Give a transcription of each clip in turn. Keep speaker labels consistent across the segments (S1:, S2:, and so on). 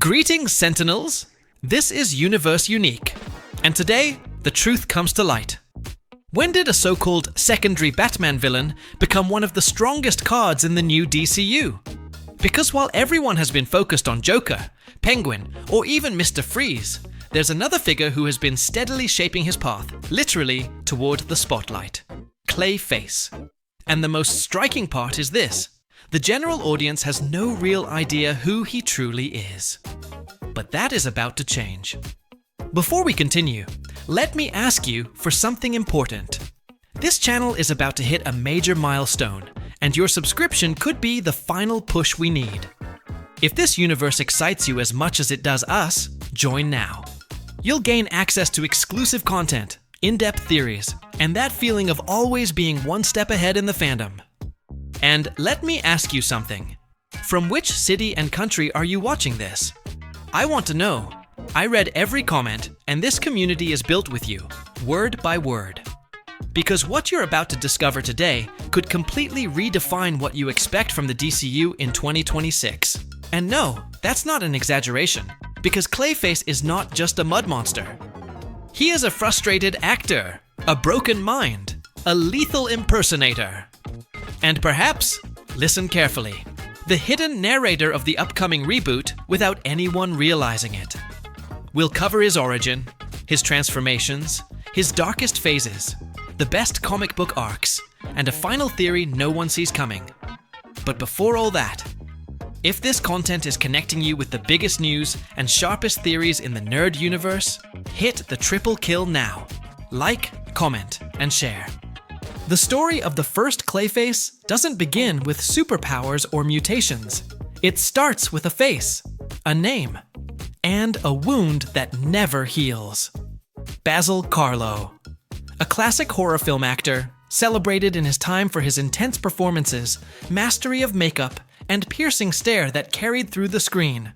S1: Greetings, Sentinels! This is Universe Unique, and today, the truth comes to light. When did a so-called secondary Batman villain become one of the strongest cards in the new DCU? Because while everyone has been focused on Joker, Penguin, or even Mr. Freeze, there's another figure who has been steadily shaping his path, literally, toward the spotlight. Clayface. And the most striking part is this. The general audience has no real idea who he truly is. But that is about to change. Before we continue, let me ask you for something important. This channel is about to hit a major milestone, and your subscription could be the final push we need. If this universe excites you as much as it does us, join now. You'll gain access to exclusive content, in-depth theories, and that feeling of always being one step ahead in the fandom. And let me ask you something. From which city and country are you watching this? I want to know. I read every comment, and this community is built with you, word by word. Because what you're about to discover today could completely redefine what you expect from the DCU in 2026. And no, that's not an exaggeration, because Clayface is not just a mud monster. He is a frustrated actor, a broken mind, a lethal impersonator. And perhaps, listen carefully, the hidden narrator of the upcoming reboot without anyone realizing it. We'll cover his origin, his transformations, his darkest phases, the best comic book arcs, and a final theory no one sees coming. But before all that, if this content is connecting you with the biggest news and sharpest theories in the nerd universe, hit the triple kill now. Like, comment, and share. The story of the first Clayface doesn't begin with superpowers or mutations. It starts with a face, a name, and a wound that never heals. Basil Karlo. A classic horror film actor, celebrated in his time for his intense performances, mastery of makeup, and piercing stare that carried through the screen.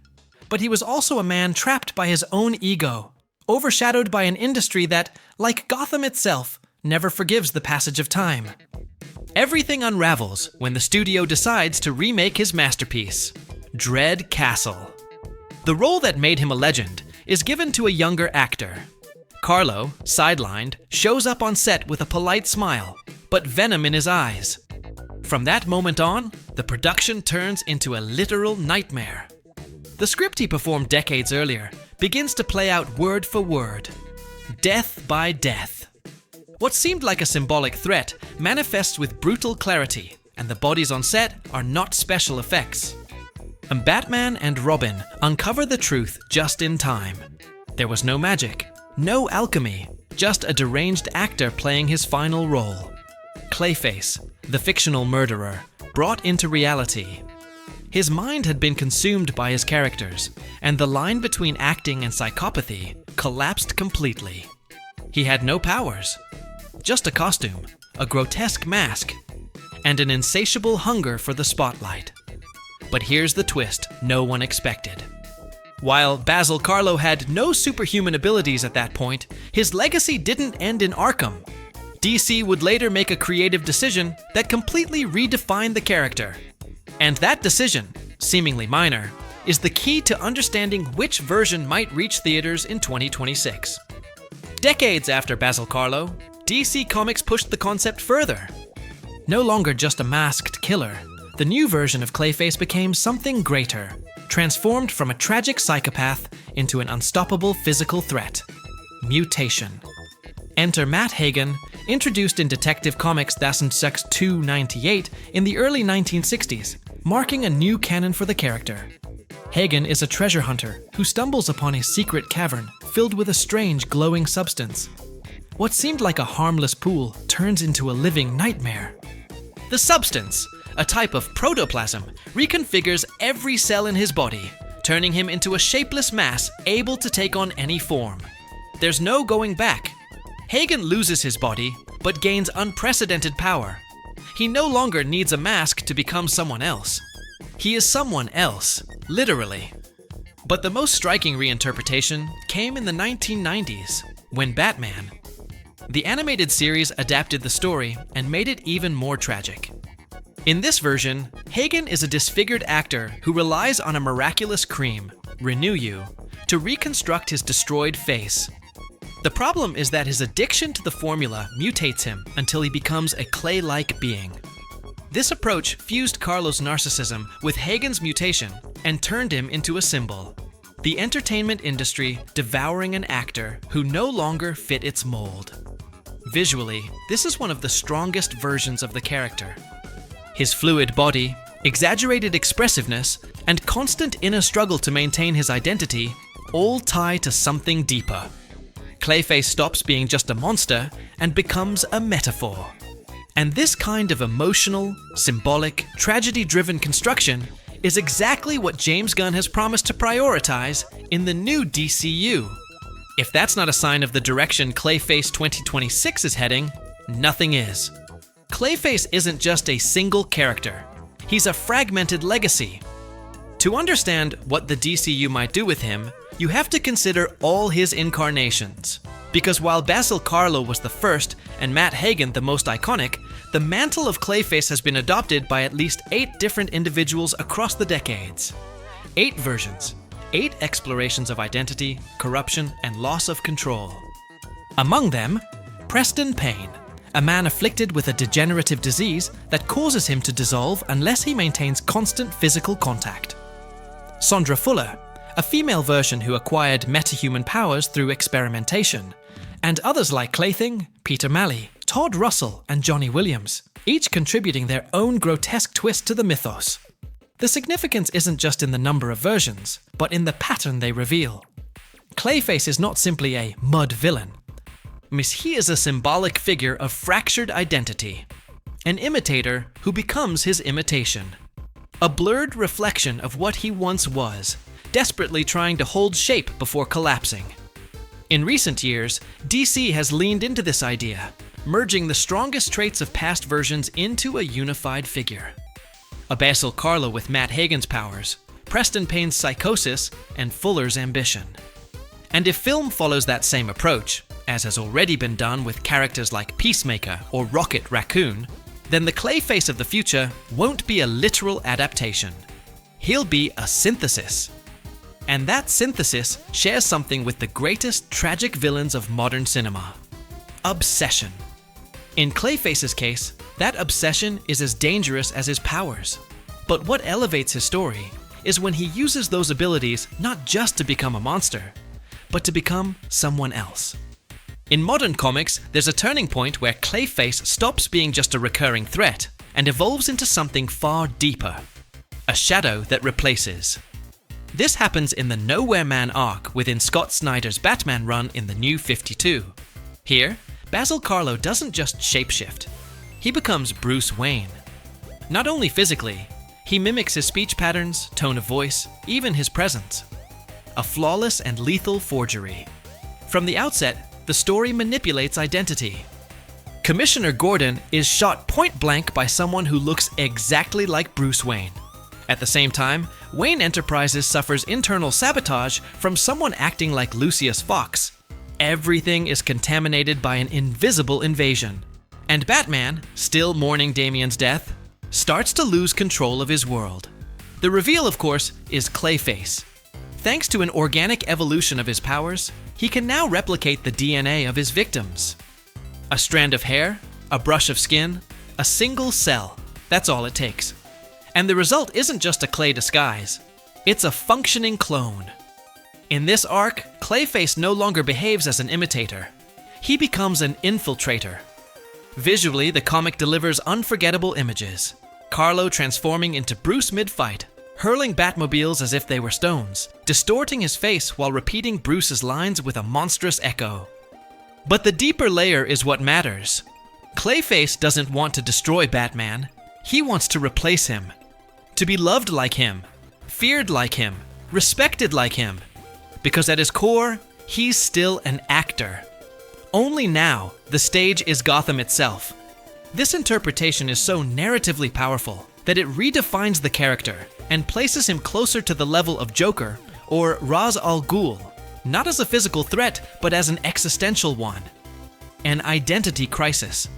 S1: But he was also a man trapped by his own ego, overshadowed by an industry that, like Gotham itself, never forgives the passage of time. Everything unravels when the studio decides to remake his masterpiece, Dread Castle. The role that made him a legend is given to a younger actor. Karlo, sidelined, shows up on set with a polite smile, but venom in his eyes. From that moment on, the production turns into a literal nightmare. The script he performed decades earlier begins to play out word for word, death by death. What seemed like a symbolic threat manifests with brutal clarity, and the bodies on set are not special effects. And Batman and Robin uncover the truth just in time. There was no magic, no alchemy, just a deranged actor playing his final role. Clayface, the fictional murderer, brought into reality. His mind had been consumed by his characters, and the line between acting and psychopathy collapsed completely. He had no powers, just a costume, a grotesque mask, and an insatiable hunger for the spotlight. But here's the twist no one expected. While Basil Karlo had no superhuman abilities at that point, his legacy didn't end in Arkham. DC would later make a creative decision that completely redefined the character. And that decision, seemingly minor, is the key to understanding which version might reach theaters in 2026. Decades after Basil Karlo, DC Comics pushed the concept further. No longer just a masked killer, the new version of Clayface became something greater, transformed from a tragic psychopath into an unstoppable physical threat. Mutation. Enter Matt Hagen, introduced in Detective Comics 298 in the early 1960s, marking a new canon for the character. Hagen is a treasure hunter who stumbles upon a secret cavern filled with a strange glowing substance. What seemed like a harmless pool turns into a living nightmare. The substance, a type of protoplasm, reconfigures every cell in his body, turning him into a shapeless mass able to take on any form. There's no going back. Hagen loses his body, but gains unprecedented power. He no longer needs a mask to become someone else. He is someone else, literally. But the most striking reinterpretation came in the 1990s, when Batman. The animated series adapted the story and made it even more tragic. In this version, Hagen is a disfigured actor who relies on a miraculous cream, Renew You, to reconstruct his destroyed face. The problem is that his addiction to the formula mutates him until he becomes a clay-like being. This approach fused Carlo's narcissism with Hagen's mutation and turned him into a symbol. The entertainment industry devouring an actor who no longer fit its mold. Visually, this is one of the strongest versions of the character. His fluid body, exaggerated expressiveness, and constant inner struggle to maintain his identity all tie to something deeper. Clayface stops being just a monster and becomes a metaphor. And this kind of emotional, symbolic, tragedy-driven construction is exactly what James Gunn has promised to prioritize in the new DCU. If that's not a sign of the direction Clayface 2026 is heading, nothing is. Clayface isn't just a single character. He's a fragmented legacy. To understand what the DCU might do with him, you have to consider all his incarnations. Because while Basil Karlo was the first and Matt Hagen the most iconic, the mantle of Clayface has been adopted by at least 8 different individuals across the decades. 8 versions, 8 explorations of identity, corruption, and loss of control. Among them, Preston Payne, a man afflicted with a degenerative disease that causes him to dissolve unless he maintains constant physical contact. Sondra Fuller, a female version who acquired metahuman powers through experimentation, and others like Claything, Peter Malley, Todd Russell, and Johnny Williams, each contributing their own grotesque twist to the mythos. The significance isn't just in the number of versions, but in the pattern they reveal. Clayface is not simply a mud villain. He is a symbolic figure of fractured identity, an imitator who becomes his imitation, a blurred reflection of what he once was, desperately trying to hold shape before collapsing. In recent years, DC has leaned into this idea, merging the strongest traits of past versions into a unified figure. A Basil Karlo with Matt Hagen's powers, Preston Payne's psychosis, and Fuller's ambition. And if film follows that same approach, as has already been done with characters like Peacemaker or Rocket Raccoon, then the Clayface of the future won't be a literal adaptation. He'll be a synthesis. And that synthesis shares something with the greatest tragic villains of modern cinema: obsession. In Clayface's case, that obsession is as dangerous as his powers. But what elevates his story is when he uses those abilities not just to become a monster, but to become someone else. In modern comics, there's a turning point where Clayface stops being just a recurring threat and evolves into something far deeper: a shadow that replaces. This happens in the Nowhere Man arc within Scott Snyder's Batman run in the New 52. Here, Basil Karlo doesn't just shapeshift. He becomes Bruce Wayne. Not only physically, he mimics his speech patterns, tone of voice, even his presence. A flawless and lethal forgery. From the outset, the story manipulates identity. Commissioner Gordon is shot point blank by someone who looks exactly like Bruce Wayne. At the same time, Wayne Enterprises suffers internal sabotage from someone acting like Lucius Fox. Everything is contaminated by an invisible invasion. And Batman, still mourning Damian's death, starts to lose control of his world. The reveal, of course, is Clayface. Thanks to an organic evolution of his powers, he can now replicate the DNA of his victims. A strand of hair, a brush of skin, a single cell. That's all it takes. And the result isn't just a clay disguise. It's a functioning clone. In this arc, Clayface no longer behaves as an imitator. He becomes an infiltrator. Visually, the comic delivers unforgettable images. Karlo transforming into Bruce mid-fight, hurling Batmobiles as if they were stones, distorting his face while repeating Bruce's lines with a monstrous echo. But the deeper layer is what matters. Clayface doesn't want to destroy Batman. He wants to replace him. To be loved like him, feared like him, respected like him. Because at his core, he's still an actor. Only now, the stage is Gotham itself. This interpretation is so narratively powerful that it redefines the character and places him closer to the level of Joker or Ra's al Ghul, not as a physical threat, but as an existential one. An identity crisis.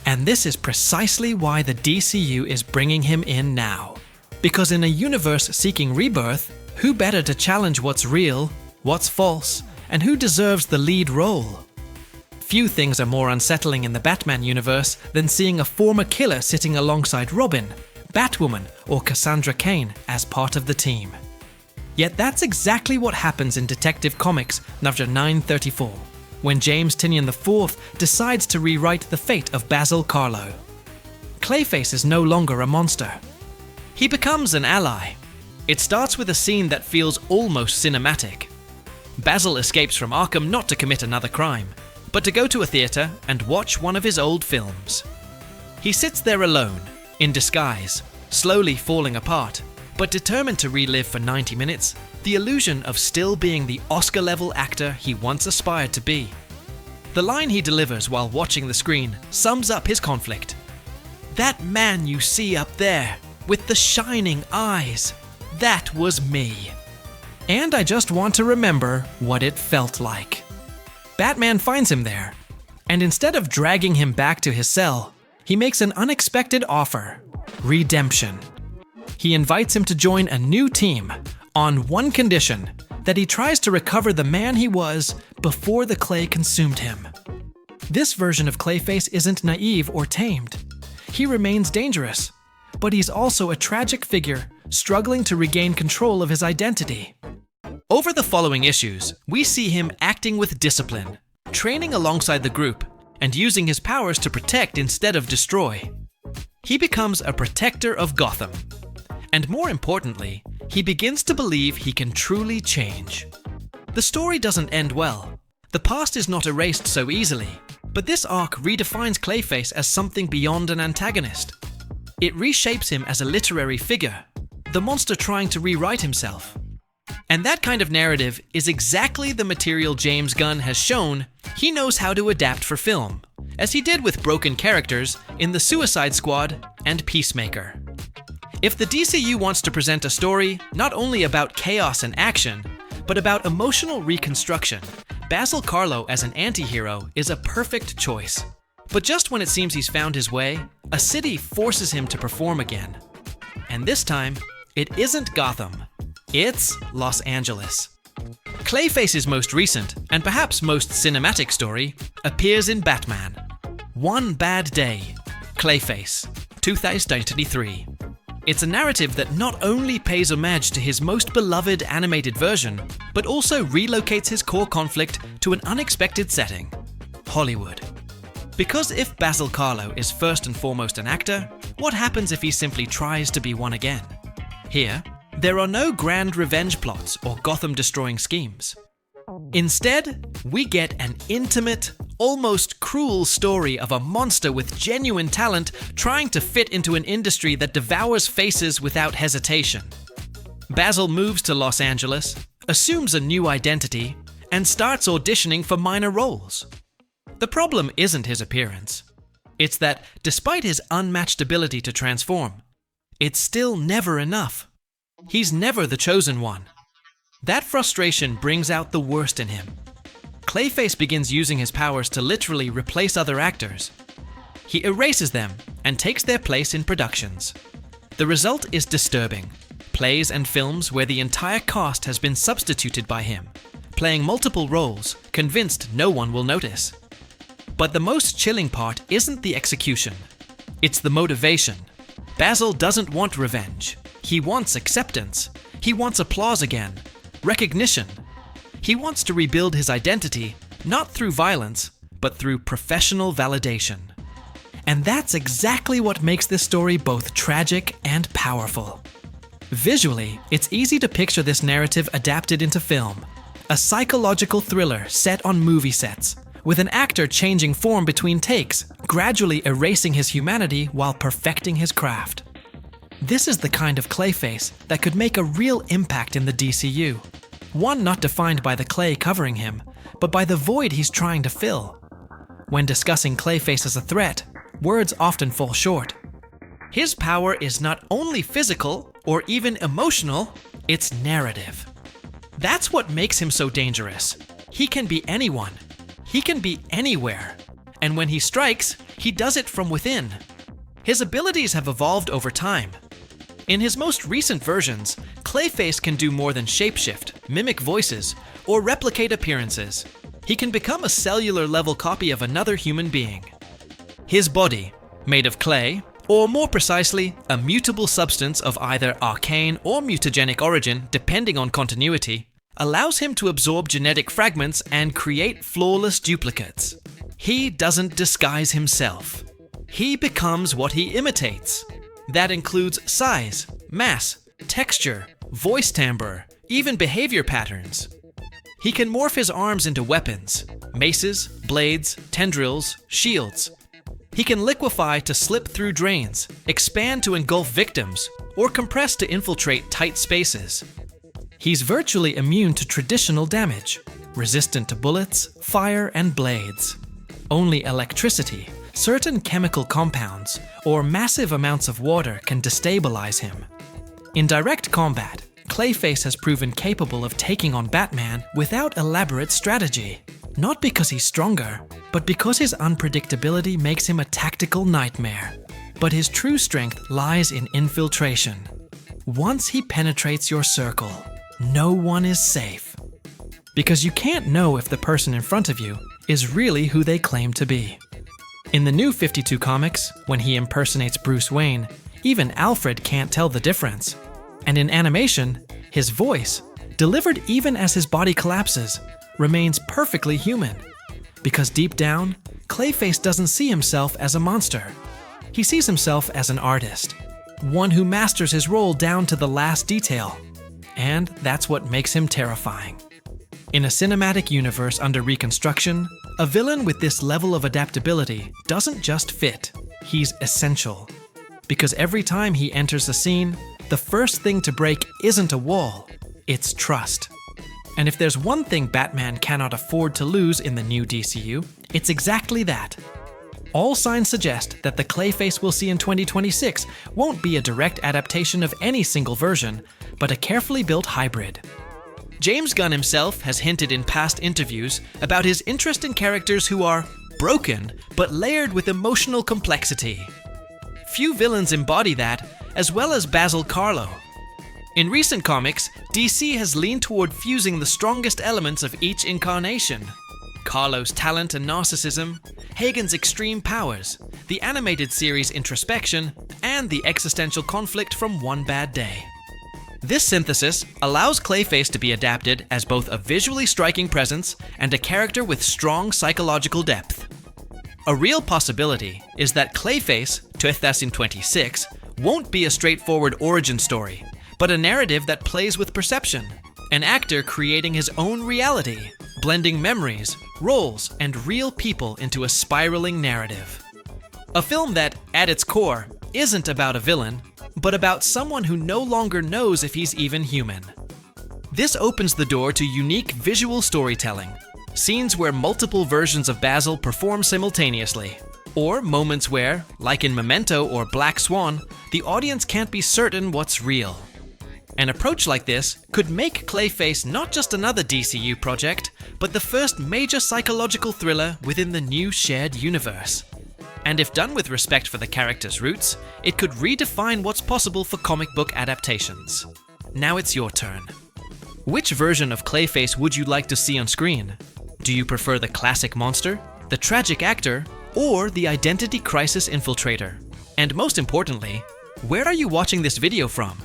S1: And this is precisely why the DCU is bringing him in now. Because in a universe seeking rebirth, Who better to challenge what's real, what's false, and who deserves the lead role? Few things are more unsettling in the Batman universe than seeing a former killer sitting alongside Robin, Batwoman, or Cassandra Cain as part of the team. Yet that's exactly what happens in Detective Comics number 934, when James Tynion IV decides to rewrite the fate of Basil Karlo. Clayface is no longer a monster. He becomes an ally. It starts with a scene that feels almost cinematic. Basil escapes from Arkham not to commit another crime, but to go to a theatre and watch one of his old films. He sits there alone, in disguise, slowly falling apart, but determined to relive for 90 minutes the illusion of still being the Oscar-level actor he once aspired to be. The line he delivers while watching the screen sums up his conflict. "That man you see up there, with the shining eyes, that was me. And I just want to remember what it felt like." Batman finds him there, and instead of dragging him back to his cell, he makes an unexpected offer: redemption. He invites him to join a new team, on one condition: that he tries to recover the man he was before the clay consumed him. This version of Clayface isn't naive or tamed. He remains dangerous, but he's also a tragic figure struggling to regain control of his identity. Over the following issues, we see him acting with discipline, training alongside the group, and using his powers to protect instead of destroy. He becomes a protector of Gotham. And more importantly, he begins to believe he can truly change. The story doesn't end well. The past is not erased so easily, but this arc redefines Clayface as something beyond an antagonist. It reshapes him as a literary figure, the monster trying to rewrite himself. And that kind of narrative is exactly the material James Gunn has shown he knows how to adapt for film, as he did with broken characters in The Suicide Squad and Peacemaker. If the DCU wants to present a story not only about chaos and action, but about emotional reconstruction, Basil Karlo as an anti-hero is a perfect choice. But just when it seems he's found his way, a city forces him to perform again. And this time, it isn't Gotham. It's Los Angeles. Clayface's most recent, and perhaps most cinematic story, appears in Batman. One Bad Day, Clayface, 2023. It's a narrative that not only pays homage to his most beloved animated version, but also relocates his core conflict to an unexpected setting: Hollywood. Because if Basil Karlo is first and foremost an actor, what happens if he simply tries to be one again? Here, there are no grand revenge plots or Gotham-destroying schemes. Instead, we get an intimate, almost cruel story of a monster with genuine talent trying to fit into an industry that devours faces without hesitation. Basil moves to Los Angeles, assumes a new identity, and starts auditioning for minor roles. The problem isn't his appearance. It's that, despite his unmatched ability to transform, it's still never enough. He's never the chosen one. That frustration brings out the worst in him. Clayface begins using his powers to literally replace other actors. He erases them and takes their place in productions. The result is disturbing. Plays and films where the entire cast has been substituted by him, playing multiple roles, convinced no one will notice. But the most chilling part isn't the execution. It's the motivation. Basil doesn't want revenge. He wants acceptance. He wants applause again, recognition. He wants to rebuild his identity, not through violence, but through professional validation. And that's exactly what makes this story both tragic and powerful. Visually, it's easy to picture this narrative adapted into film. A psychological thriller set on movie sets, with an actor changing form between takes, gradually erasing his humanity while perfecting his craft. This is the kind of Clayface that could make a real impact in the DCU. One not defined by the clay covering him, but by the void he's trying to fill. When discussing Clayface as a threat, words often fall short. His power is not only physical or even emotional, it's narrative. That's what makes him so dangerous. He can be anyone. He can be anywhere. And when he strikes, he does it from within. His abilities have evolved over time. In his most recent versions, Clayface can do more than shapeshift, mimic voices, or replicate appearances. He can become a cellular-level copy of another human being. His body, made of clay, or more precisely, a mutable substance of either arcane or mutagenic origin depending on continuity, allows him to absorb genetic fragments and create flawless duplicates. He doesn't disguise himself. He becomes what he imitates. That includes size, mass, texture, voice timbre, even behavior patterns. He can morph his arms into weapons, maces, blades, tendrils, shields. He can liquefy to slip through drains, expand to engulf victims, or compress to infiltrate tight spaces. He's virtually immune to traditional damage, resistant to bullets, fire, and blades. Only electricity, certain chemical compounds, or massive amounts of water can destabilize him. In direct combat, Clayface has proven capable of taking on Batman without elaborate strategy. Not because he's stronger, but because his unpredictability makes him a tactical nightmare. But his true strength lies in infiltration. Once he penetrates your circle, no one is safe. Because you can't know if the person in front of you is really who they claim to be. In the new 52 comics, when he impersonates Bruce Wayne, even Alfred can't tell the difference. And in animation, his voice, delivered even as his body collapses, remains perfectly human. Because deep down, Clayface doesn't see himself as a monster. He sees himself as an artist, one who masters his role down to the last detail. And that's what makes him terrifying. In a cinematic universe under reconstruction, a villain with this level of adaptability doesn't just fit, he's essential. Because every time he enters the scene, the first thing to break isn't a wall, it's trust. And if there's one thing Batman cannot afford to lose in the new DCU, it's exactly that. All signs suggest that the Clayface we'll see in 2026 won't be a direct adaptation of any single version, but a carefully built hybrid. James Gunn himself has hinted in past interviews about his interest in characters who are broken, but layered with emotional complexity. Few villains embody that, as well as Basil Karlo. In recent comics, DC has leaned toward fusing the strongest elements of each incarnation. Karlo's talent and narcissism, Hagen's extreme powers, the animated series' introspection, and the existential conflict from One Bad Day. This synthesis allows Clayface to be adapted as both a visually striking presence and a character with strong psychological depth. A real possibility is that Clayface, 2026, won't be a straightforward origin story, but a narrative that plays with perception, an actor creating his own reality, blending memories, roles, and real people into a spiraling narrative. A film that, at its core, isn't about a villain, but about someone who no longer knows if he's even human. This opens the door to unique visual storytelling, scenes where multiple versions of Basil perform simultaneously, or moments where, like in Memento or Black Swan, the audience can't be certain what's real. An approach like this could make Clayface not just another DCU project, but the first major psychological thriller within the new shared universe. And if done with respect for the character's roots, it could redefine what's possible for comic book adaptations. Now it's your turn. Which version of Clayface would you like to see on screen? Do you prefer the classic monster, the tragic actor, or the identity crisis infiltrator? And most importantly, where are you watching this video from?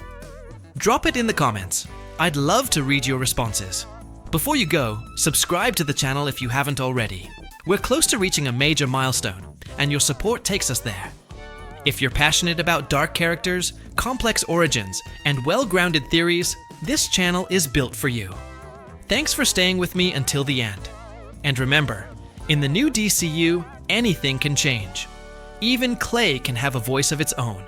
S1: Drop it in the comments. I'd love to read your responses. Before you go, subscribe to the channel if you haven't already. We're close to reaching a major milestone, and your support takes us there. If you're passionate about dark characters, complex origins, and well-grounded theories, this channel is built for you. Thanks for staying with me until the end. And remember, in the new DCU, anything can change. Even Clay can have a voice of its own.